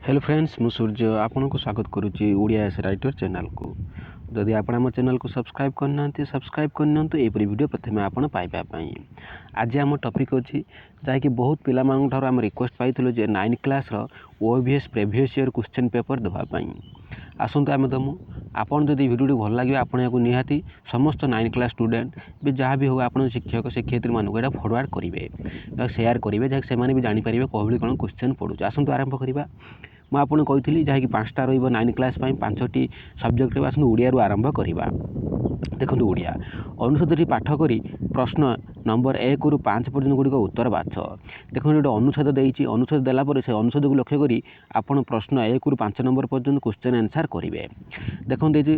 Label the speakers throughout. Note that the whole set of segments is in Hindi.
Speaker 1: हेलो फ्रेंड्स मु सूर्य आपन को स्वागत करुच्ची ओडिया एस राइटर चैनल को। जदि आपण आम चैनल को सब्सक्राइब करना सब्सक्राइब करना एपरी वीडियो प्रथम आपन पाइबा। आज आम टॉपिक अच्छी जहाँकि बहुत पिला आम रिक्वेस्ट पाइलु जे 9th class OBS previous year question paper देवाई। आसतु आम दमु आपन जदि वीडियो भल लगे आपन या निहाती समस्त 9th क्लास स्टूडेंट भी जहाँ भी हो आपन शिक्षक शिक्षयित्री मानक यहाँ फरवर्ड करेंगे शेयर करेंगे जहाँ से भी जानीपर कौन कौन क्वेश्चन पड़ू। आसतु आरंभ करवा। ମୁଁ ଆପଣଙ୍କୁ କହିଥିଲି ଯାହାକି 5ଟା ରହିବ 9th କ୍ଲାସ୍ ପାଇଁ 5ଟି ସବଜେକ୍ଟ ରହିବ। ଆସନ୍ତୁ ଓଡ଼ିଆରୁ ଆରମ୍ଭ କରିବା। ଦେଖନ୍ତୁ ଓଡ଼ିଆ ଅନୁଚ୍ଛେଦଟି ପାଠ କରି ପ୍ରଶ୍ନ ନମ୍ବର 1ରୁ 5 ପର୍ଯ୍ୟନ୍ତ ଗୁଡ଼ିକ ଉତ୍ତର ବାଛ। ଦେଖନ୍ତୁ ଗୋଟେ ଅନୁଚ୍ଛେଦ ଦେଇଛି, ଅନୁଚ୍ଛେଦ ଦେଲା ପରେ ସେ ଅନୁଚ୍ଛେଦକୁ ଲକ୍ଷ୍ୟ କରି ଆପଣ ପ୍ରଶ୍ନ 1ରୁ 5 ନମ୍ବର ପର୍ଯ୍ୟନ୍ତ କ୍ୱେଶ୍ଚନ୍ ଆନ୍ସର୍ କରିବେ। ଦେଖନ୍ତୁ ଏଇଠି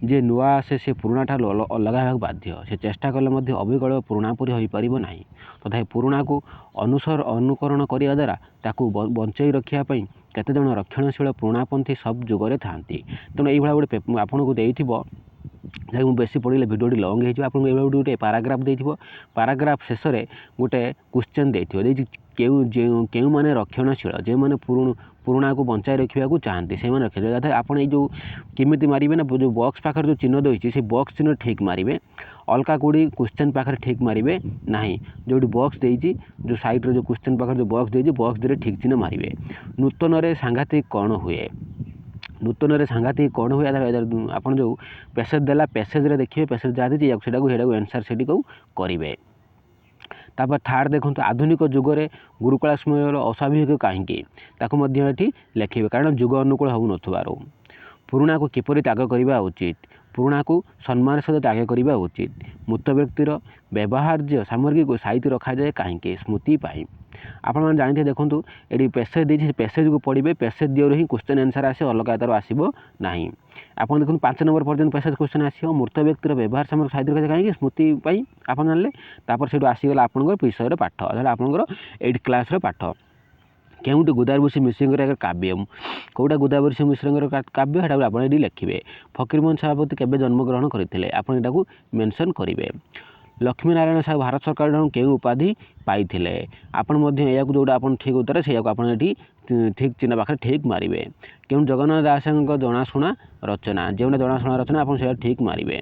Speaker 1: ଯିଏ ନୂଆ ଆସେ ସେ ପୁରୁଣାଠାରୁ ଅଲଗା ହେବାକୁ ବାଧ୍ୟ। ସେ ଚେଷ୍ଟା କଲେ ମଧ୍ୟ ଅବିକଳ ପୁରୁଣା ପରି ହୋଇପାରିବ ନାହିଁ। ତଥାପି ପୁରୁଣାକୁ ଅନୁକରଣ କରିବା ଦ୍ୱାରା ତାକୁ ବଞ୍ଚାଇ ରଖିବା ପାଇଁ କେତେଜଣ ରକ୍ଷଣଶୀଳ ପୁରୁଣାପନ୍ଥୀ ସବୁ ଯୁଗରେ ଥାନ୍ତି। ତେଣୁ ଏଇଭଳିଆ ଗୋଟେ ଆପଣଙ୍କୁ ଦେଇଥିବ ଯାହାକି ମୁଁ ବେଶୀ ପଢ଼ିଲେ ଭିଡ଼ିଓଟି ଲଙ୍ଗ୍ ହେଇଯିବ। ଆପଣଙ୍କୁ ଏଇଭଳିଆ ଗୋଟେ ପାରାଗ୍ରାଫ ଦେଇଥିବ, ପାରାଗ୍ରାଫ ଶେଷରେ ଗୋଟେ କ୍ୱେଶ୍ଚନ୍ ଦେଇଥିବ ଦେଇଛି କେଉଁମାନେ ରକ୍ଷଣଶୀଳ, ଯେଉଁମାନେ ପୁରୁଣାକୁ ବଞ୍ଚାଇ ରଖିବାକୁ ଚାହାନ୍ତି ସେମାନେ ରଖିବେ। ଯଥା ଆପଣ ଏଇ ଯେଉଁ କେମିତି ମାରିବେ ନା ଯେଉଁ ବକ୍ସ ପାଖରେ ଯେଉଁ ଚିହ୍ନ ଦେଇଛି ସେ ବକ୍ସ ଚିହ୍ନ ଠିକ୍ ମାରିବେ, ଅଲଗା କେଉଁଠି କ୍ୱେଶ୍ଚନ୍ ପାଖରେ ଠିକ୍ ମାରିବେ ନାହିଁ। ଯେଉଁଠି ବକ୍ସ ଦେଇଛି ଯେଉଁ ସାଇଡ଼୍ରେ ଯେଉଁ କ୍ୱେଶ୍ଚନ୍ ପାଖରେ ଯେଉଁ ବକ୍ସ ଦେଇଛି ବକ୍ସ ଦେହରେ ଠିକ୍ ଚିହ୍ନ ମାରିବେ। ନୂତନରେ ସାଂଘାତିକ କ'ଣ ହୁଏ, ନୂତନରେ ସାଂଘାତିକ କ'ଣ ହୁଏ ଆପଣ ଯେଉଁ ପେସେଜ ଦେଲା ପେସେଜରେ ଦେଖିବେ ପେସେଜ ଯାହା ଦେଇଛି ସେଟାକୁ ଆନ୍ସର୍ ସେଠିକୁ କରିବେ। ତାପରେ ଥାର୍ଡ଼ ଦେଖନ୍ତୁ ଆଧୁନିକ ଯୁଗରେ ଗୁରୁକୁଳ ସମୟର ଅସ୍ୱାଭାବିକ କାହିଁକି ତାକୁ ମଧ୍ୟ ଏଠି ଲେଖିବେ, କାରଣ ଯୁଗ ଅନୁକୂଳ ହେଉନଥିବାରୁ। ପୁରୁଣାକୁ କିପରି ତ୍ୟାଗ କରିବା ଉଚିତ, ପୁରୁଣାକୁ ସମ୍ମାନ ସହିତ ତ୍ୟାଗ କରିବା ଉଚିତ। ମୃତ ବ୍ୟକ୍ତିର ବ୍ୟବହାର୍ଯ୍ୟ ସାମଗ୍ରୀକୁ ସାଇତି ରଖାଯାଏ କାହିଁକି, ସ୍ମୃତି ପାଇଁ। ଆପଣମାନେ ଜାଣିଥିବେ ଦେଖନ୍ତୁ ଏଠି ପେସେଜ ଦେଇଛି, ପେସେଜକୁ ପଢ଼ିବେ, ପେସେଜ ଦିଅରୁ ହିଁ କ୍ୱେଶ୍ଚନ୍ ଆନ୍ସର୍ ଆସିବ, ଅଲଗା ତାର ଆସିବ ନାହିଁ। ଆପଣ ଦେଖନ୍ତୁ 5 ନମ୍ବର ପର୍ଯ୍ୟନ୍ତ ପେସେଜ କ୍ୱେଶ୍ଚନ୍ ଆସିବ, ମୃତ ବ୍ୟକ୍ତିର ବ୍ୟବହାର ସାମଗ୍ରୀ ସାଇତି ରଖାଯାଏ କାହିଁକି, ସ୍ମୃତି ପାଇଁ ଆପଣ ଜାଣିଲେ। ତାପରେ ସେଇଠୁ ଆସିଗଲା ଆପଣଙ୍କର ବିଷୟର ପାଠ, ତାହେଲେ ଆପଣଙ୍କର 8th କ୍ଲାସ୍ର ପାଠ। କେଉଁଠି ଗୋଦାବରୀଶ ମିଶ୍ରଙ୍କର ଏକ କାବ୍ୟ, କେଉଁଟା ଗୋଦାବରୀଶ ମିଶ୍ରଙ୍କର କାବ୍ୟ ସେଟାକୁ ଆପଣ ଏଠି ଲେଖିବେ। ଫକୀରମୋହନ ସେନାପତି କେବେ ଜନ୍ମଗ୍ରହଣ କରିଥିଲେ ଆପଣ ଏଟାକୁ ମେନସନ୍ କରିବେ। ଲକ୍ଷ୍ମୀନାରାୟଣ ସାହୁ ଭାରତ ସରକାରଙ୍କ କେଉଁ ଉପାଧି ପାଇଥିଲେ ଆପଣ ମଧ୍ୟ ଏହାକୁ ଯେଉଁଟା ଆପଣ ଠିକ୍ ଉତ୍ତର ସେଇଆକୁ ଆପଣ ଏଠି ଠିକ୍ ଚିହ୍ନ ପାଖରେ ଠିକ୍ ମାରିବେ। କେଉଁ ଜଗନ୍ନାଥ ଦାସଙ୍କ ଜଣାଶୁଣା ରଚନା, ଯେଉଁଟା ଜଣାଶୁଣା ରଚନା ଆପଣ ସେଇଟା ଠିକ୍ ମାରିବେ।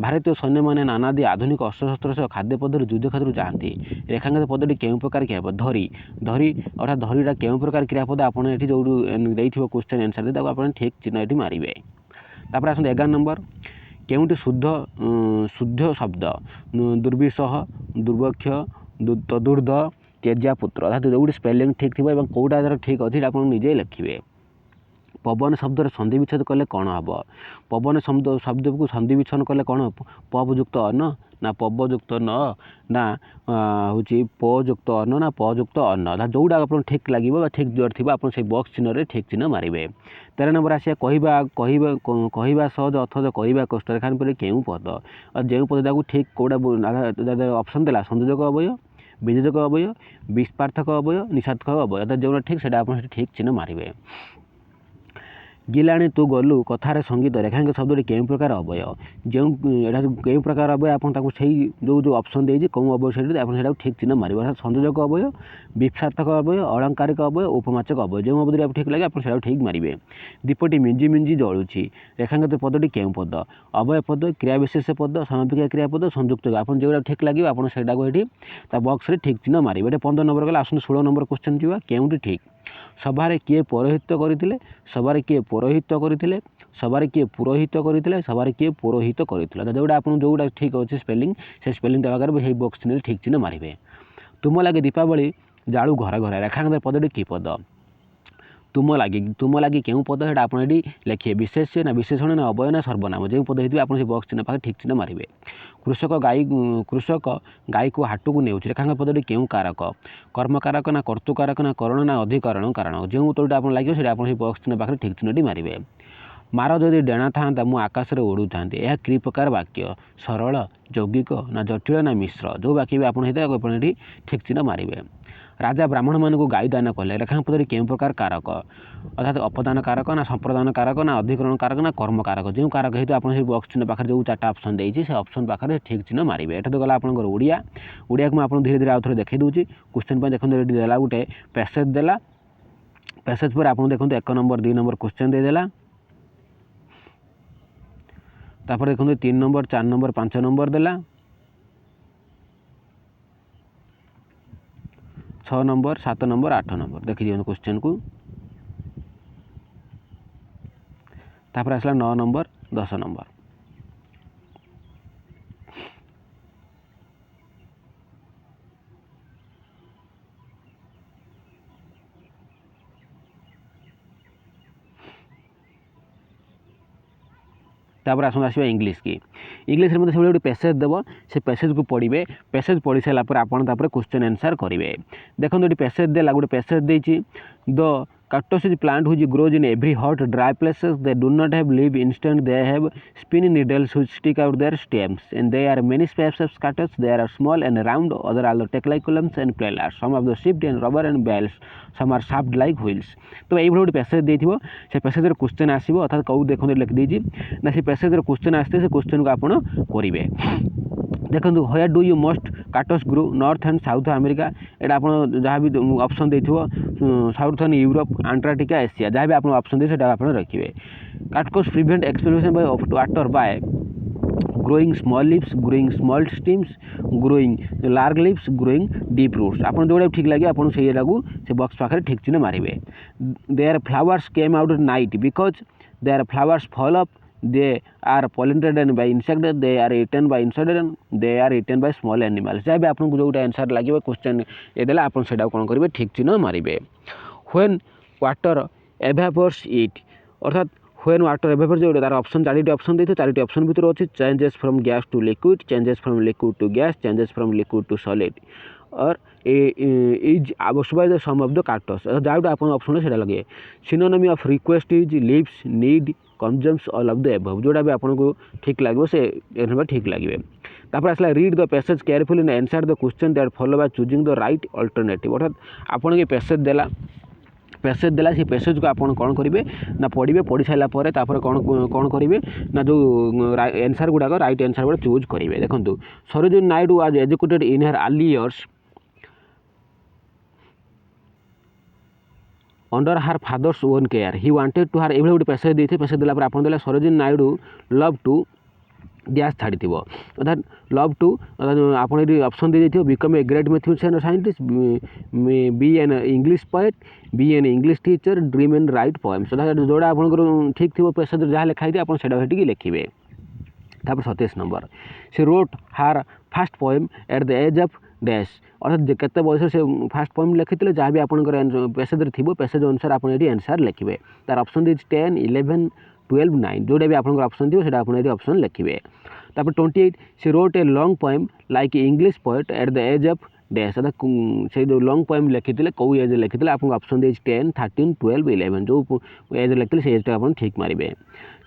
Speaker 1: ଭାରତୀୟ ସୈନ୍ୟମାନେ ନାନାଦି ଆଧୁନିକ ଅସ୍ତ୍ରଶସ୍ତ୍ର ସହ ଖାଦ୍ୟପଦରୁ ଯୁଦ୍ଧ କ୍ଷେତ୍ରକୁ ଯାଆନ୍ତି। ରେଖାଙ୍କିତ ପଦଟି କେଉଁ ପ୍ରକାର କ୍ରିୟାପଦ, ଧରି ଅର୍ଥାତ୍ ଧରିଟା କେଉଁ ପ୍ରକାର କ୍ରିୟାପଦ ଆପଣ ଏଠି ଯେଉଁଠୁ ଦେଇଥିବ କ୍ୱେଶ୍ଚନ୍ ଆନ୍ସର୍ ତାକୁ ଆପଣ ଠିକ୍ ଚିହ୍ନ ଏଠି ମାରିବେ। ତାପରେ ଆସନ୍ତୁ 11 ନମ୍ବର କେଉଁଠି ଶୁଦ୍ଧ ଶବ୍ଦ, ଦୁର୍ବିସହ, ଦୁର୍ଭକ୍ଷ, ତଦୁର୍ଦ୍ଧ, ତେଜାପୁତ୍ର, ଅର୍ଥାତ୍ ଯେଉଁଠି ସ୍ପେଲିଂ ଠିକ୍ ଥିବ ଏବଂ କେଉଁଟା ତା'ର ଠିକ୍ ଅଛି ଆପଣ ନିଜେ ଲେଖିବେ। ପବନ ଶବ୍ଦର ସନ୍ଧି ବିଚ୍ଛେଦ କଲେ କ'ଣ ହେବ, ପବନ ଶବ୍ଦକୁ ସନ୍ଧି ବିଚ୍ଛେଦ କଲେ କ'ଣ, ପବ୍ ଯୁକ୍ତ ଅନ ନା ପବ ଯୁକ୍ତ ନ ନା ହେଉଛି ପ ଯୁକ୍ତ ଅନ ନା ପ ଯୁକ୍ତ ଅନ, ଯେଉଁଟା ଆପଣ ଠିକ୍ ଲାଗିବ ବା ଠିକ୍ ଜୋର ଥିବ ଆପଣ ସେଇ ବକ୍ସ ଚିହ୍ନରେ ଠିକ୍ ଚିହ୍ନ ମାରିବେ। 13 ନମ୍ବର ଆସିବା କହିବା ସହଜ ଅଥଚ କରିବା କଷ୍ଟ, ରେଖା ପରେ କେଉଁ ପଦ, ଯେଉଁ ପଦଟାକୁ ଠିକ୍ କେଉଁଟା ଅପସନ୍ ଦେଲା ସଂଯୋଜକ ଅବୟ, ବିଯୋଜକ ଅବୟ, ବିସ୍ପାର୍ଥକ ଅବୟ, ନିଷାର୍ଥକ ଅବୟ, ଅର୍ଥାତ୍ ଯେଉଁଟା ଠିକ୍ ସେଇଟା ଆପଣ ସେଠି ଠିକ୍ ଚିହ୍ନ ମାରିବେ। ଗିଲାଣି ତୁ ଗଲୁ କଥାରେ ସଙ୍ଗୀତ, ରେଖାଙ୍କିତ ଶବ୍ଦଟି କେଉଁ ପ୍ରକାର ଅବୟ, ଏଟା କେଉଁ ପ୍ରକାର ଅବୟ ଆପଣ ତାକୁ ସେଇ ଯେଉଁ ଅପସନ୍ ଦେଇଛି କେଉଁ ଅବୟ ସେଇଠି ଆପଣ ସେଇଟାକୁ ଠିକ୍ ଚିହ୍ନ ମାରିବେ। ଅର୍ଥାତ୍ ସଂଯୋଜକ ଅବୟ, ବିସ୍ପାର୍ଥକ ଅବୟ, ଅଳଙ୍କାରିକ ଅବୟ, ଉପମାଚକ ଅବୟ, ଯେଉଁ ଅବୟଟି ଆପଣ ଠିକ୍ ଲାଗେ ଆପଣ ସେଇଟାକୁ ଠିକ୍ ମାରିବେ। ଦୀପଟି ମିଞ୍ଜି ମିଞ୍ଜି ଜଳୁଛି, ରେଖାଙ୍କିତ ପଦଟି କେଉଁ ପଦ, ଅବୟ ପଦ, କ୍ରିୟାବିଶେଷ ପଦ, ସମାପିକା କ୍ରିୟାପଦ, ସଂଯୁକ୍ତ ଆପଣ ଯେଉଁଟା ଠିକ୍ ଲାଗିବ ଆପଣ ସେଇଟାକୁ ଏଠି ତା ବକ୍ସରେ ଠିକ୍ ଚିହ୍ନ ମାରିବେ। ଏଠି 15 ନମ୍ବର ଗଲା। ଆସନ୍ତୁ 16 ନମ୍ବର କ୍ୱେଶ୍ଚନ୍ ଯିବା। କେଉଁଠି ଠିକ୍, ସଭାରେ କିଏ ପୌରୋହିତ୍ୟ କରିଥିଲେ, ସଭାରେ କିଏ ପୌରୋହିତ୍ୟ କରିଥିଲେ, ସଭାରେ କିଏ ପୁରୋହିତ କରିଥିଲେ, ସଭାରେ କିଏ ପୌରୋହିତ କରିଥିଲା, ଯେଉଁଟା ଆପଣ ଯେଉଁଟା ଠିକ୍ ଅଛି ସ୍ପେଲିଂ ସେ ସ୍ପେଲିଂ ଦେବା ପାଖରେ ସେଇ ବକ୍ସ ଚିହ୍ନରେ ଠିକ୍ ଚିହ୍ନ ମାରିବେ। ତୁମ ଲାଗି ଦୀପାବଳି ଜାଳୁ ଘରେ ଘରେ, ରେଖାଙ୍କିତ ପଦଟି କି ପଦ, ତୁମ ଲାଗି କେଉଁ ପଦ ସେଇଟା ଆପଣ ଏଠି ଲେଖିବେ। ବିଶେଷ୍ୟ ନା ବିଶେଷଣ ନା ଅବୟ ନା ସର୍ବନାମ, ଯେଉଁ ପଦ ହେଇଥିବେ ଆପଣ ସେଇ ବକ୍ସ ଚିହ୍ନ ପାଖରେ ଠିକ୍ ଚିହ୍ନ ମାରିବେ। କୃଷକ ଗାଈକୁ ହାଟକୁ ନେଉଛି, ରେଖାଙ୍କିତ ପଦଟି କେଉଁ କାରକ, କର୍ମକାରକ ନା କର୍ତ୍ତୃକାରକ ନା କରଣ ନା ଅଧିକରଣ କାରଣ, ଯେଉଁ ଉତ୍ତରଟା ଆପଣ ଲାଗିବ ସେଇଟା ଆପଣ ସେଇ ବକ୍ସ ଚିହ୍ନ ପାଖରେ ଠିକ୍ ଚିହ୍ନଟି ମାରିବେ। ମାର ଯଦି ଡେଣା ଥାନ୍ତା ମୁଁ ଆକାଶରେ ଉଡ଼ୁଥାନ୍ତି, ଏହା କି ପ୍ରକାର ବାକ୍ୟ, ସରଳ, ଯୌଗିକ ନା ଜଟିଳ ନା ମିଶ୍ର, ଯେଉଁ ବାକ୍ୟ ବି ଆପଣ ହେଇଥାଏ ଆପଣ ଏଠି ଠିକ୍ ଚିହ୍ନ ମାରିବେ। ରାଜା ବ୍ରାହ୍ମଣମାନଙ୍କୁ ଗାଈ ଦାନ କଲେ, ରେଖାଙ୍କିତ ପଦଟି କେଉଁ ପ୍ରକାର କାରକ, ଅର୍ଥାତ୍ ଅପଦାନ କାରକ ନା ସମ୍ପ୍ରଦାନ କାରକ ନା ଅଧିକରଣ କାରକ ନା କର୍ମ କାରକ, ଯେଉଁ କାରକ ହେଇଥିବ ଆପଣ ସେଇ ବକ୍ସ ଚିହ୍ନ ପାଖରେ ଯେଉଁ 4ଟା ଅପସନ୍ ଦେଇଛି ସେ ଅପସନ୍ ପାଖରେ ଠିକ୍ ଚିହ୍ନ ମାରିବେ। ଏଟା ତ ଗଲା ଆପଣଙ୍କର ଓଡ଼ିଆକୁ ମୁଁ ଆପଣଙ୍କୁ ଧୀରେ ଧୀରେ ଆଉ ଥରେ ଦେଖାଇ ଦେଉଛି। କ୍ୱେଶ୍ଚନ୍ ପାଇଁ ଦେଖନ୍ତୁ ଏଠି ଦେଲା ଗୋଟେ ପେସେଜ ଦେଲା, पैसेज पर आप देखो 1 नंबर 2 नंबर क्वेश्चन देदेला तापर देखो 3 नंबर 4 नंबर 5 नंबर देला 6 नंबर 7 नंबर 8 नंबर देखी दियो क्वेश्चन को तापर आसला 9 नंबर 10 नंबर तापर आसवा इंग्लिश की इंग्लिश रे मतलब गोटे पैसेज देव से पैसेज को पढ़े पैसेज पढ़ी सारापर आप क्वेश्चन आंसर करेंगे देखो ये पैसेज देला गोटे पैसेज देती the cactus is plant which grows in every hot dry places. They do not have leaf instant. They have spiny needles which stick out their stems, and they are many types of cactus. They are small and round, other are tech-like columns and pillars. Some of the shaped and rubber and bells. Some are shaped like wheels. तो ये गोटे पैसेज देथिबो से पैसेज रे क्वेश्चन आसीबो अर्थात कौ देखो लिख देछि ना से पैसेज रे क्वेश्चन आस्ते से क्वेश्चन को आपण करिवे देखो where do you most cactus grow north and south America एटा आपण जहाँ भी ऑप्शन देथिबो साउथर्न यूरोप अंटार्कटिका एशिया जहाँ भी आप ऑप्शन दे सेटा आपण रखिवे cactus prevent exploration by of water by growing small leaves growing small stems growing large leaves growing deep roots आपन जोडा ठीक लागे आपन सेही लागू से बॉक्स पाखरे ठीक चिन्ह मारिवे their flowers came out at night because their flowers fall up they are pollinated by insects they are eaten by insects they are eaten by small animals जहाँ भी आपन जोटा आंसर लागे क्वेश्चन ये देला आपन सेटा कोन करिवे ठीक चिन्ह मारिवे when water evaporates it अर्थात when water evaporates जो तार ऑप्शन 4टी ऑप्शन देते 4टी ऑप्शन भीतर अछि changes from gas to liquid changes from liquid to gas changes from liquid to solid और इज आवश्यक the sum of the cactus जहाँ आप ऑप्शन से लगे synonym of request is lives need consumes all of the above जोड़ा भी आपको ठीक लगे से ठीक लगे तापर आसला read the passage carefully and answer the question that follow by choosing the right alternative अर्थात आपन के पैसेज देला से पैसेज को आपन कौन करेंगे ना पढ़े पढ़ी सारा पर कौन करेंगे ना जो आंसर गुड़ाक राइट आंसर गुड़ा चूज करेंगे देखो Sarojini Naidu was educated in her early years under her father's own care he wanted to her एभली गोटे पैसेज देते पैसेज देला आप Sarojini Naidu love to guess छाड़ी अर्थात लव टू आप ऑप्शन दे देथिबो become a great mathematician scientist be an English poet be an English teacher dream and write poems अर्थात जोड़ा आप ठीक थी पैसेज जहाँ लिखाई आप लिखे तापर 27 नंबर से wrote her first poem at the age of dash अर्थात केते बयस से फास्ट पोएम लिखिते जहाँ भी आप पैसेज थी पैसेज अनुसार आप आंसर लिखे तार ऑप्शन दे 10 11 12 9 जोड़ा भी आप ऑप्शन थी आप ऑप्शन लिखे तापर 28 से wrote a long poem like English poet at the age of dash अर्थात से जो लॉन्ग पोएम लिखिते कौ एज लिखिते आपको ऑप्शन दे 10 13 12 11 जो एज लिखते से एजटा आप ठीक मारे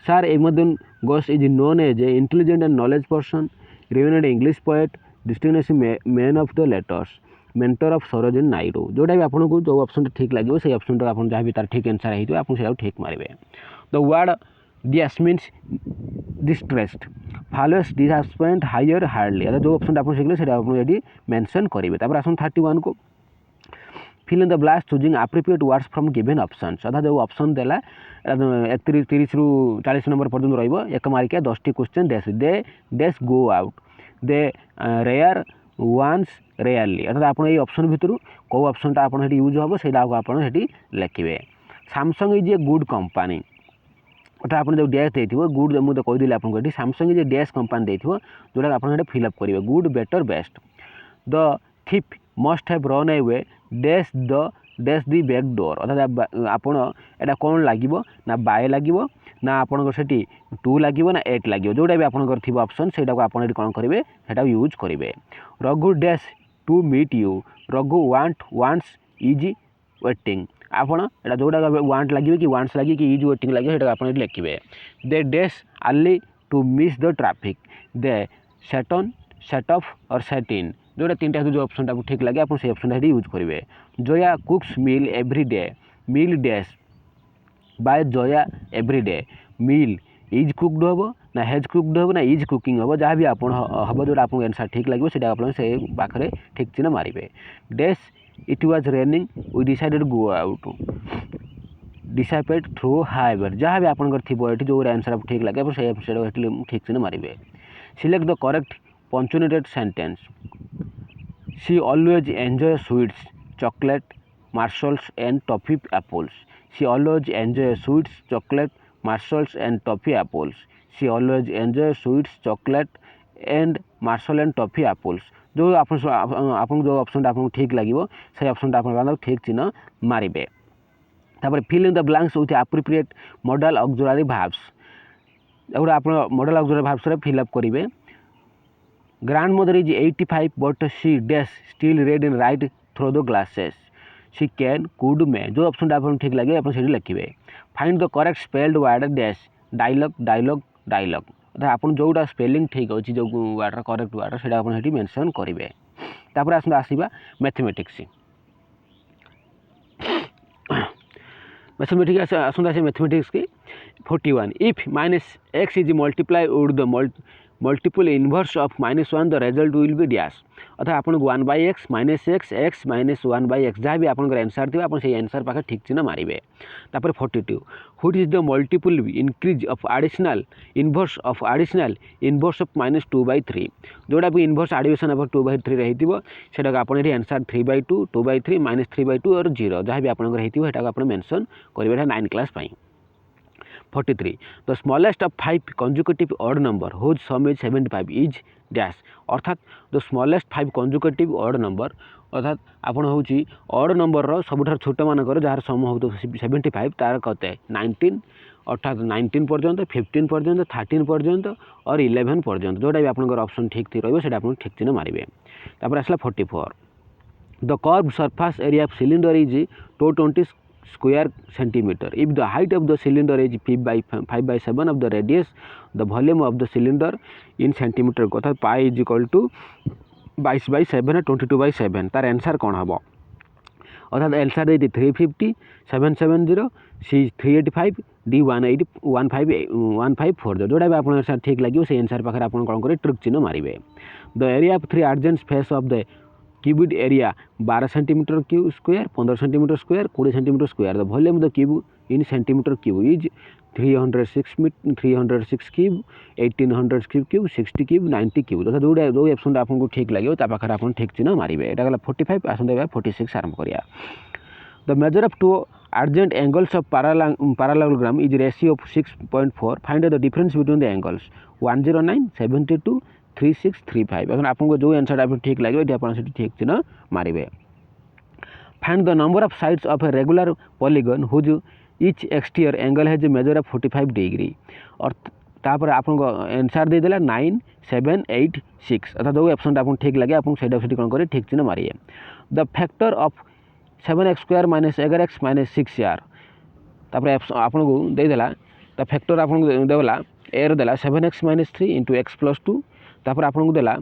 Speaker 1: सर एमदन Gosse is known as a intelligent and knowledge person renowned English poet distinguished man of the letters mentor of Sarojini Naidu जोड़ा भी आपको जो ऑप्शन ठीक लगे से ऑप्शन आप जहाँ भी तार ठीक आंसर है आप ठीक मारे the word this means distressed followers disappoint hire hardly अर्थात जो ऑप्शन आप शिखले ये मेंशन करेंगे तापर आसन 31 को fill in the blast choosing appropriate words from given options अर्थात जो ऑप्शन देला 30 रु 40 नंबर पर्यंत रहिबो एक मार्किया 10टी question dash they dash go out दे रेयर वन्स रेयरली अर्थात आप ऑप्शन भितर कौ ऑप्शनटा आप यूज हम से आप लिखे Samsung is a good company अर्थात आप जो डैश दे गुड मुझे कहीदेली आपको सैमसंग इज डैश कंपनी दे जोटा आप फिलअप करेंगे good better best the thief must have run away dash the dash the back door अर्थात आपड़ एटा कौन लगे ना बाय लगे ना आपंकर से 2 लगे ना 8 लगे जोटा भी आपंकर थी ऑप्शन से कौन करेंगे से यूज करेंगे Raghu dash to meet you Raghu wants is waiting आपड़ एटा जोटा वांट लगे कि वांट्स लगे कि इज वेटिंग लगे आप लिखे they dash early to miss the traffic they set off और सेट इन जोटा 3टा जो ऑप्शन ठीक लगे आप ऑप्शन यूज करेंगे Zoya cooks meal every day meal dash by Zoya every day meal is cooked हम ना हेज कुक्ड हम ना इज कुकिंग हम जहाँ भी आप हम जो आपको आंसर ठीक लगे से पाखे ठीक चिन्ह मारे dash it was raining we decided go out decided through हाइवर जहाँ भी आपंकर थी ये जो आंसर आप ठीक लगे से ठीक से मारे select the correct punctuated sentence she always enjoy sweets chocolate marshals and toffee apples she always enjoy sweets chocolate marshals and toffee apples she always enjoy sweets chocolate and marshal and toffee apples जो आप जो ऑप्शन आपको ठीक लगे से ऑप्शन आप ठीक चिन्ह मारे तापर fill in the blanks with appropriate modal auxiliary verbs एगुड़ा आप मॉडल ऑक्सिलरी वर्ब्स रे फिल अप करेंगे grandmother is 85 but she dash still read in right through the glasses she can could may जो ऑप्शन आप ठीक लगे आप लिखे find the correct spelled word dash dialogue dialogue dialogue अर्थात आप जोटा स्पेलिंग ठीक अच्छी जो वर्ड करेक्ट वर्ड से आप मेंशन करेंगे तापर आसवा मैथमेटिक्स मैथमेटिक्स आसता से मैथमेटिक्स की 41 if minus x is multiply with the multiple inverse of -1 the result will be dash अर्थात आपको 1/x -x x -1/x जहाँ भी आपंकर आंसर थी आप आंसर पाखे ठीक चिन्ह मारे तापर 42 which is the multiple increase of additional inverse of additional inverse of -2/3 जोटा भी इनवर्स एडिशन ऑफ 2/3 रही है आप आंसर 3/2 2/3 -3/2 और 0 जहाँ भी आपंकर आप मेंशन करेंगे 9 class 43 the smallest of 5 consecutive odd number whose sum is 75 is dash अर्थात the smallest 5 consecutive odd number अर्थात आपन होची ऑड नंबर रो सबुठार छोट मानकर जार सम हो 75 तार कते 19 अर्थात 19 पर्यंत 15 पर्यंत 13 पर्यंत और 11 पर्यंत जोटा भी आपनकर ऑप्शन ठीक थी रहबो सेटा आपन ठीक चिन्ह मारिबे तापर आसला 44 the curve surface area of cylinder is 220 square centimeter if the height of the cylinder is 5/7 of the radius the volume of the cylinder in centimeter अर्थात pi is equal to 22/7 और 22/7 तार आंसर कौन हम अर्थात आंसर दे 350 770 सी 385 डी 11540 जोटा भी आपन आंसर ठीक लगे से आंसर पाखे आप कौन करेंगे ट्रिक चिन्ह मारे the area of 3 adjacent face of the cuboid area 12 centimetre cube square 15 centimetre square 20 centimetre square the volume the cube in centimetre cube is 306 cube 1800 cube 60 cube 90 cube तो जो ऑप्शन आपको ठीक लगे पाखे आप ठीक चिन्ह मारे यहाँ गला 45 आसता 46 आरंभ करिया the measure of 2 adjacent angles of parallelogram is ratio of 6.4 find the difference between the angles 109 72 3635 अगर आपको जो आंसर आप ठीक लगे ये आप ठीक चिन्ह मारे find the number of sides of a regular polygon whose each exterior angle has measure of 45 degree और तापर आपको आंसर दे देला 9 7 8 6 अर्थात जो ऑप्शन आपको ठीक लगे आप कौन करे ठीक चिन्ह मारिए the factor of 7x² - 11x - 6r तापर आपको दे देला द फैक्टर आपको देला ए देला 7x - 3 × x + 2 तापर आपको देला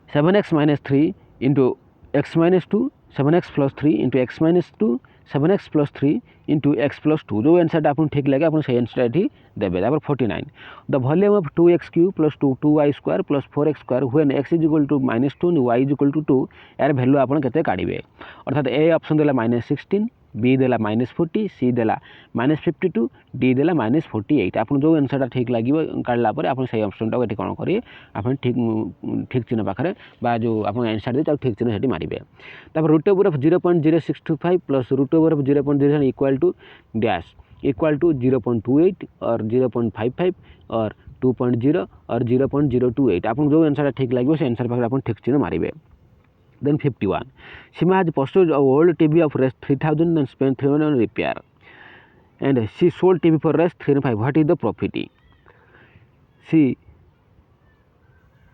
Speaker 1: 7x - 3 × x - 2 7x + 3 × x - 2 7x + 3 × x + 2 जो आंसर आपको ठीक लगे आप से आंसर ये देवे तापर 49 the volume of 2x³ + 2y² + 4x² when x = -2 and y = 2 यार वैल्यू आप केते काढिबे अर्थात ए ऑप्शन देला -16 बी देला -40 सी देला -52 डी देला -48 आप जो आंसर ठीक लगे काढ़ला पर आप से ऑप्शन टा कौन करेंगे आप ठीक चिन्ह पाखे जो आप आंसर दे ठीक चिन्ह से मारे तब √of 0.0625 + √of 0.07 equal to dash equal to 0.28 और 0.55 और 2.0 और 0.028 आप जो आंसर ठीक लगे से आंसर पाखे आप ठीक चिन्ह मारे Then 51. Sima has purchased an old TV of rest 3,000 and spent 300 on repair. And she sold TV for rest 3,500. What is the profit? She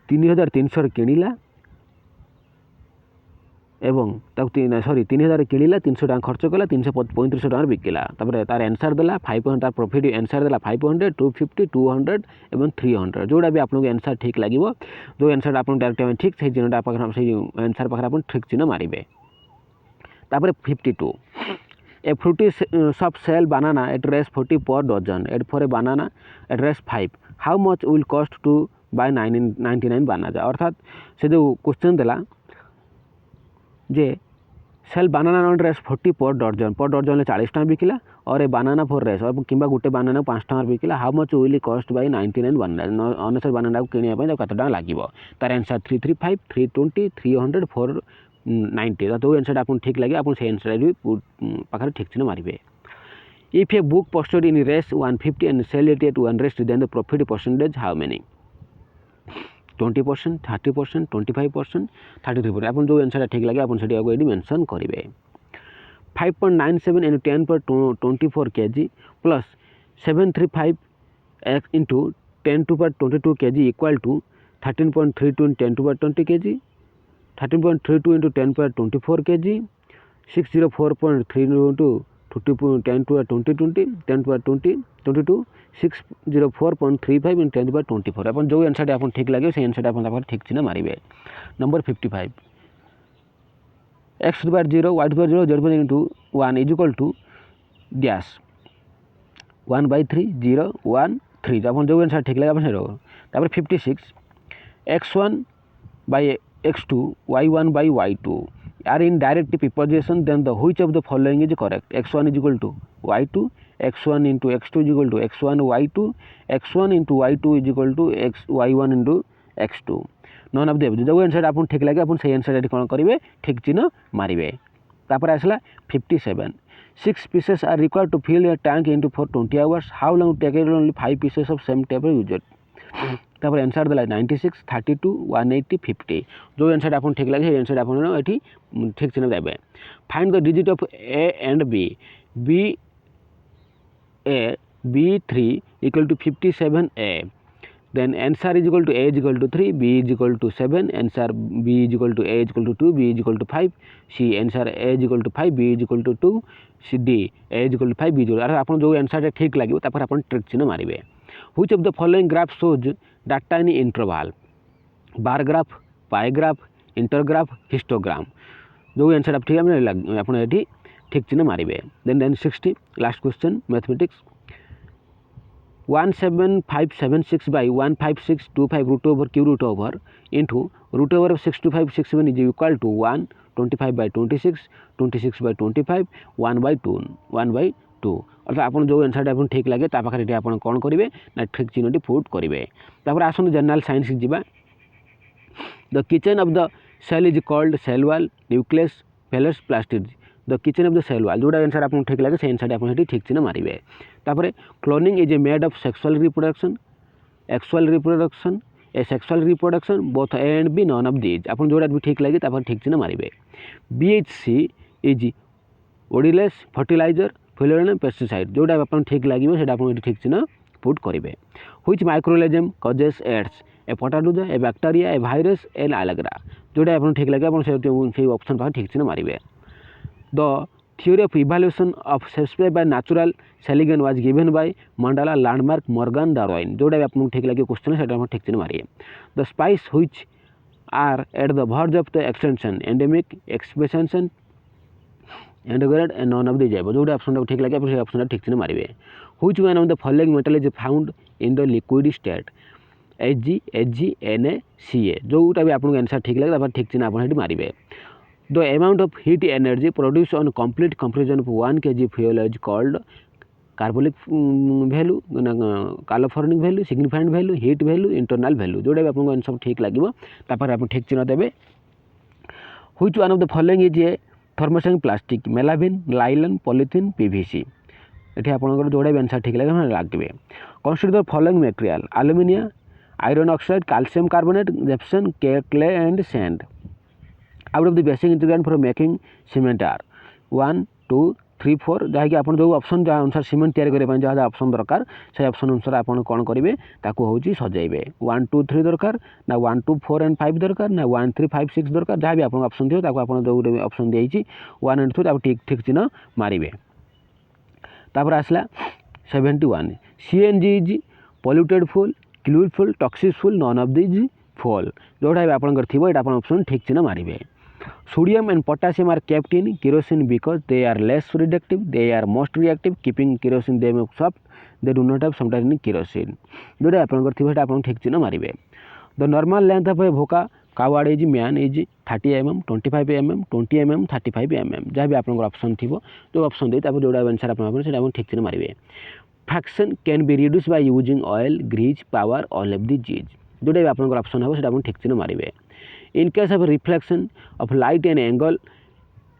Speaker 1: 3,300 କିଣିଲା एवं सॉरी 3,000 किଣିଲା 300 टका खर्च कला 335 टका बिकिला तापर तार आंसर देला 500 तार प्रॉफिट आंसर देला 500 250 200 एवं 300 जोड़ा भी आपन आंसर ठीक लागिवो जो आंसर आपन डायरेक्ट ठीक से चिन्हटा पाखर से आंसर पाखर आपन ठीक चिन्ह मारिबे तापर 52 a fruity shop sell banana at rs 40 per dozen at for a banana at rs 5 how much will cost to buy 99 banana अर्थात से जो क्वेश्चन देला जे सेल बनाना नॉन रेस 40 पर डर्जन 40 टका बिकिला और ए बनाना फॉर रेस और किंबा गोटे बनाना 5 टका बिकिला how much will cost buy 99 banana answer banana को किनिया पय कत टका लागिवो तार आंसर 335 320 300 490 तो आंसर आपन ठीक लागे आपन से आंसर भी पाखर ठीक चिन्ह मारिबे। If a book posted in race 150 and sell it at 100, then the profit percentage how many? 20%, 30%, 25%, 33%. अपन जो आंसर ठीक लगे अपन सेठी आगो एडी मेंशन करिवे। 5.97 into 10 per 24 kg plus 735 into 10 to power 22 kg equal to 13.32 into 10 to power 20 kg, 13.32 into 10 power 24 kg, 604.32 into 10 to power 20 10 to power 20 22 604.35 into 10 to power 24 अपन जो आंसर अपन ठीक लगे से आंसर अपन तापर ठीक चिन्ह मारिबे। Number 55 x to the power 0 y to the power 0 z to the power into 1 is equal to dash 1 by 3 0 1 3 तो अपन जो आंसर ठीक लगे अपन से रहो। तापर 56 x1 by x2 y1 by y2 are in direct preposition, then the which of the following is correct? x1 is equal to y2, x1 into x2 is equal to x1 y2, x1 into y2 is equal to y1 into x2 non of the above जो आंसर आपन ठीक लागे आपन से आंसर एटी कोन करिवे ठीक चिन्ह मारिवे। तापर आसला 57 6 pieces are required to fill a tank into for 20 hours, how long to take only 5 pieces of same type of user? तापर आंसर दला 96 32 180 50 जो आंसर आपन ठीक लागे आंसर आपन एठी ठीक चिन्ह देबे। Find the digit of a and b a b3 equal to 57a, then answer is equal to a is equal to 3, b is equal to 7, answer b is equal to a is equal to 2, b is equal to 5, c answer a is equal to 5, b is equal to 2, c d a is equal to 5, b is equal to आपन जो आंसर ठीक लागिवो तापर आपन ट्रिक चिन्ह मारिबे। Which of the following graph shows data in interval? Bar graph, pie graph, intergraph, histogram जो आंसर आप ठीक आपन एठी ठीक चिन्ह मारिबे। Then 60 last question mathematics 17576 by 15625 root over q root over into root over of 62567 is equal to 1 25 by 26 26 by 25 1 by 2 अर्थात आपन जो आंसर आपन ठीक लागे ता पाखरे आपन कोन करिवे ना ठीक चिन्हटी पुट करिवे। तापर आसन जनरल साइंस जिबा। The kitchen of the cell is called cell wall nucleus फेलस plastid the kitchen of the cell wall जोड़ा आंसर आपन ठीक लागे से आंसर आपन हेटी ठीक चिन्ह मारिवे। तापर cloning is a mode of sexual reproduction actual reproduction asexual reproduction both a and b none of these आपन जोड़ा भी ठीक लागे तापर ठीक चिन्ह मारिवे। बीएचसी इज ओडिलेस फर्टिलाइजर फ्लोरिन पेस्टिसाइड जोड़ा आपन ठीक लागिवो सेटा आपन ठीक चिन्ह पुट करिवे। Which microorganism causes AIDS a protozoa a bacteria a virus an आलेग्रा जोड़ा आपन ठीक लागे आपन से ऑप्शन पर ठीक चिन्ह मारिवे। The theory of evolution of species by natural selection was given by Mandela landmark Morgan Darwin जोड़ा आपन ठीक लागे क्वेश्चन सेटा आपन ठीक चिन्ह मारिए। The species which are at the verge of the extinction endemic expansion endangered and none of the above जोड़ा ऑप्शन ठीक लागे आपन से ऑप्शन ठीक चिन्ह मारिए। Which one of the following metal is found in the liquid state Hg Na जोटा भी आपन आंसर ठीक लागे तापर ठीक चिन्ह आपन हेटी मारिए। The amount of heat energy produced on complete compression of 1 kg fuel is called carbonic value, calorific value, significant value, heat value, internal value जोड़ा भी आपन आंसर ठीक लागिवो तापर आपन ठीक चिन्ह देबे। Which one of the following is a thermoset plastic? Melamine, nylon, polythene, PVC एठी आपन जोड़ा भी आंसर ठीक लागे लागिबे। Consider the following material: aluminium, iron oxide, calcium carbonate, gypsum, clay and sand. Out of the basic ingredient for making cement are 1 2 3 4 जहाँकि आपन जो ऑप्शन जहाँ अनुसार सीमेंट तैयार करे जहाँ जहाँ ऑप्शन दरकार से ऑप्शन अनुसार आपन कौन करेंगे ताकू होची सजाइबे। 1 2 3 दरकार ना 1 2 4 एंड 5 दरकार ना 1 3 5 6 दरकार जहाँ भी आपन ऑप्शन दियो ताकू आपन जो ऑप्शन देइची 1 एंड 2 ताकू ठीक ठीक चिन्ह मारिबे। तापर आसला 71 CNG is polluted fuel clean fuel toxic fuel none of this fuel जोड़ा भी आपन थिबो एटा आपन ऑप्शन ठीक चिन्ह मारिबे। Sodium and potassium are kept in kerosene because they are less reductive, they are most reactive, keeping kerosene them soft, they do not have sometimes in kerosene जोड़ा आपन थिबो एटा आपन ठीक चिन्ह मारिबे। The normal length of a voca काउवार्ड is man is 30 mm 25 mm 20 mm 35 mm जहाँ भी आपंकर ऑप्शन थी जो ऑप्शन दे जोड़ा आंसर आप ठीक से मारे fraction can be reduce by using oil grease power all of the cheese जोटा भी आपंकर ऑप्शन हम आप ठीक से मारे in case of reflection of light and angle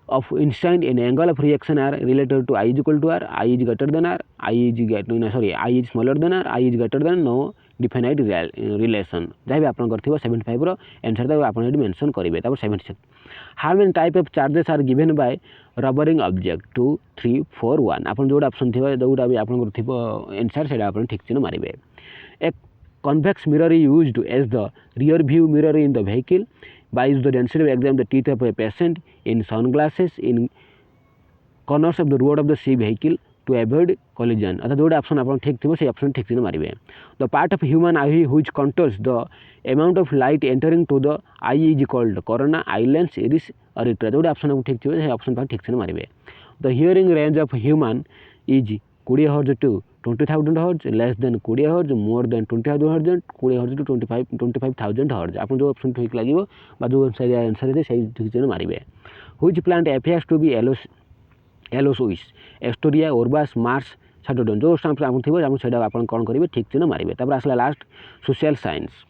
Speaker 1: of instant in angle of reaction are related to I is equal to R, I is greater than R, I is smaller than R, I is greater than no definite relation जहाँ भी आप 75 रो आंसर तक आप मेंशन करेंगे 76 how many type of charges are given by rubbing object 2 3 4 1 आप जोड़ा ऑप्शन थी जोटा भी आप आंसर से आप ठीक से मारे ए convex mirror is used as the rear view mirror in the vehicle by the density of examine the teeth of a patient in sunglasses in corners of the road of the sea vehicle to avoid collision अर्थात जोड़ा ऑप्शन आप ठीक थी से ऑप्शन ठीक से मारे the part of human eye which controls the amount of light entering to the eye is called cornea eye lens iris और इट्रा जोड़ा ऑप्शन आप ठीक थी ऑप्शन ठीक से मारे the hearing range of human is 20 hertz to 20,000 hertz less than 20 hertz more than 20,000 hertz 20 hertz to 25,000 hertz आप जो ऑप्शन ठीक लगे जो आंसर है सही ठीक से मारे which plant appears to be एलोसोइस एस्टोरिया ओरबास मार्स साइटोडन जो आप थी आप कौन करेंगे ठीक से मारे आसला last social science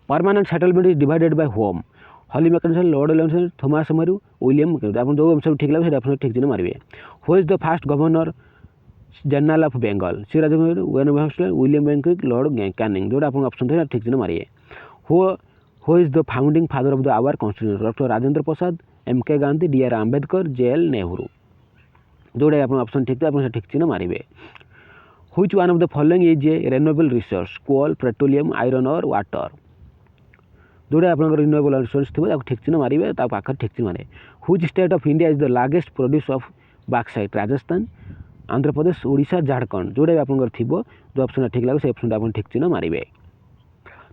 Speaker 1: permanent settlement is divided by होम हॉली मैकेनिकल लॉर्ड एलियन थॉमस मरू विलियम आप जो आंसर ठीक लगे आप ठीक से मारे who is the first governor general of Bengal Siraj William Bentinck lord Canning जोटा आप ऑप्शन थे ठीक से मारे who is the founding father of the our constitution doctor Rajendra Prasad MK Gandhi DR Ambedkar JL Nehru जोड़ा आप ऑप्शन ठीक थे आप ठीक से मारे which one of the following is a renewable resource coal petroleum iron और वाटर जोड़ा आप रिन्यूएबल रिसोर्स थी ठीक से मारे पाखे ठीक से मारे which state of India is the largest produce of bauxite Rajasthan Andhra Pradesh Odisha Jharkhand जोड़ा भी आप थी जो ऑप्शन ठीक लगे से ऑप्शन आप ठीक से मारे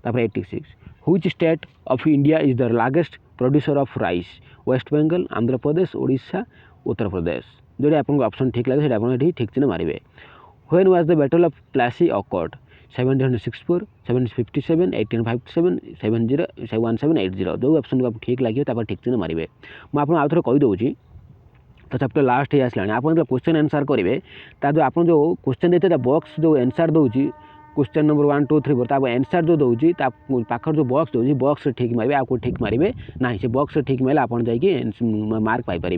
Speaker 1: 86 which state of India is the largest producer of rice West Bengal Andhra Pradesh Odisha Uttar Pradesh जोड़ा आप ऑप्शन ठीक लगे से आप ठीक से मारे when was the battle of Plassey awkward 1764 1757 1857 70 1780 जो ऑप्शन आप ठीक लगे तो ठीक से मारे मुझे आउ थे कहीदे तो चैप्टर लास्ट ही आसला आप जो क्वेश्चन आंसर करेंगे जो आप जो क्वेश्चन देते बॉक्स जो आंसर दूसरी क्वेश्चन नंबर 1 2 3 4 आंसर जो दूसरी पाखर जो बॉक्स दूसरी बॉक्स ठीक मारे आपको ठीक मारे ना से बॉक्स ठीक मारे आप मार्क पाइपर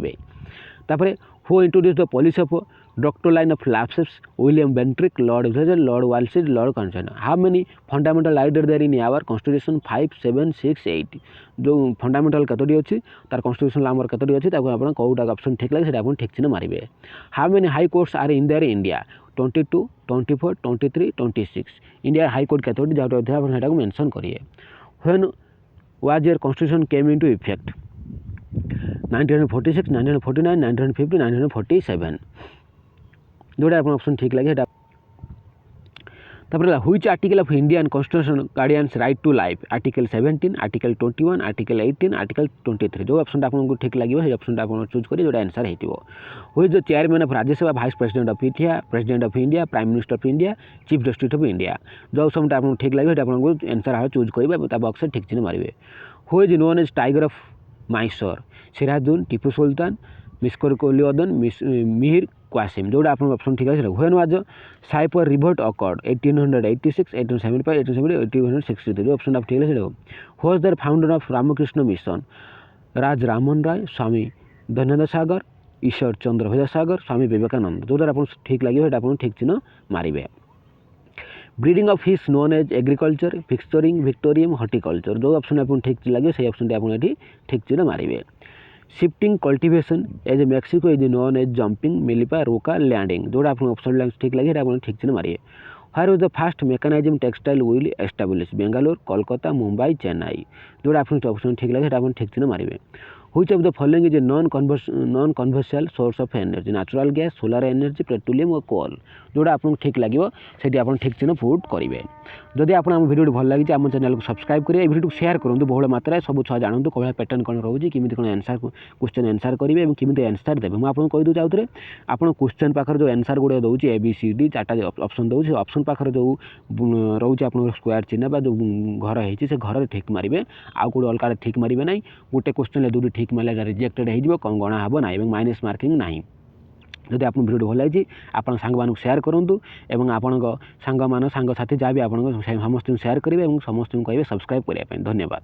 Speaker 1: तापर who introduce the policy of doctrine line of lapses William Bentinck lord विजन लॉर्ड वालसीज lord Curzon how many fundamental idea there in our constitution 5 7 6 8 जो फंडामेंटल कतोटी अच्छी तार कॉन्स्टिट्यूशन आमर कतोटी अच्छी आप कौटा ऑप्शन ठीक लगे आप ठीक से मारे how many high courts are in there India 22 24 23 26 India high court कतोटी जहाँ मेंशन करिए when was your constitution came into effect 1946 1949 1950 1947 जोड़ा आप ऑप्शन ठीक लगे which article of Indian constitution guardians right to life article 17 article 21 article 18 article 23 जो ऑप्शन आपको ठीक लगे से ऑप्शन आप चूज करेंगे जो आंसर हो who is the chairman of Rajya Sabha vice president of India president of India prime minister of India chief justice of India जो ऑप्शन आपको ठीक लगे आपको आंसर चूज करेंगे बॉक्स ठीक से मारे who is known as tiger of Mysore Sirajuddaula Tipu Sultan मिस्कर कोलियोदन मिहिर क्वासिम जोड़ा आप ऑप्शन ठीक है when was sepoy revolt occurred 1886 1875 1870 1863 जो ऑप्शन आप ठीक है who was the founder of Ramakrishna mission Raj Raman Roy Swami Dayanand Sagar Ishwar Chandra Vidyasagar Swami Vivekananda जो आप ठीक लगे आप ठीक चिन्ह मारे breeding of fish known as agriculture फिक्सरिंग विक्टोरियम horticulture जो ऑप्शन आप ठीक लगे से ऑप्शन आप ठीक चिन्ह मारे shifting cultivation as a Mexico is known as jumping मिलिपा रोका लैंडिंग जोड़ा आप ऑप्शन ठीक लगे आप ठीक चिन्ह मारे where was the first mechanism textile wheel establish Bangalore Kolkata Mumbai Chennai जोड़ा आप ऑप्शन ठीक लगे आप ठीक चिन्ह मारे which of the following is a non conversable source of energy natural gas solar energy petroleum और कोल जोड़ा आपको ठीक लगे से आप ठीक चिन्ह पुट करेंगे जदि आप भिडियो भल लगी आम चैनल को सब्सक्राइब करेंगे भिडियो शेयर करूँ बहुल मात्रा सब छुआ जानतु कौन पैटर्न कौन रोचे किमी कौन आंसर क्वेश्चन आंसर करेंगे और किमी आंसर देवे मुझे आपको कहीदे आउ थे आप क्वेश्चन पाखे जो आंसर गुड़ा दूसरी ABCD 4टा ऑप्शन दूसरी ऑप्शन पाखे जो रोचे आप स्क्वायर चिन्ह जो घर होती से घर ठीक मारे आउ कौट अलग ठीक मारे ना गोटे क्वेश्चन दूरी ठीक मारे रिजेक्टेड हो गणा हे ना माइनस मार्किंग ना जदि आप भिडियो भल लगी आप सांग मानक शेयर करूँ और आपण सांग साथी जहाँ भी आप समस्त शेयर करेंगे और समस्त कहे सब्सक्राइब करने धन्यवाद।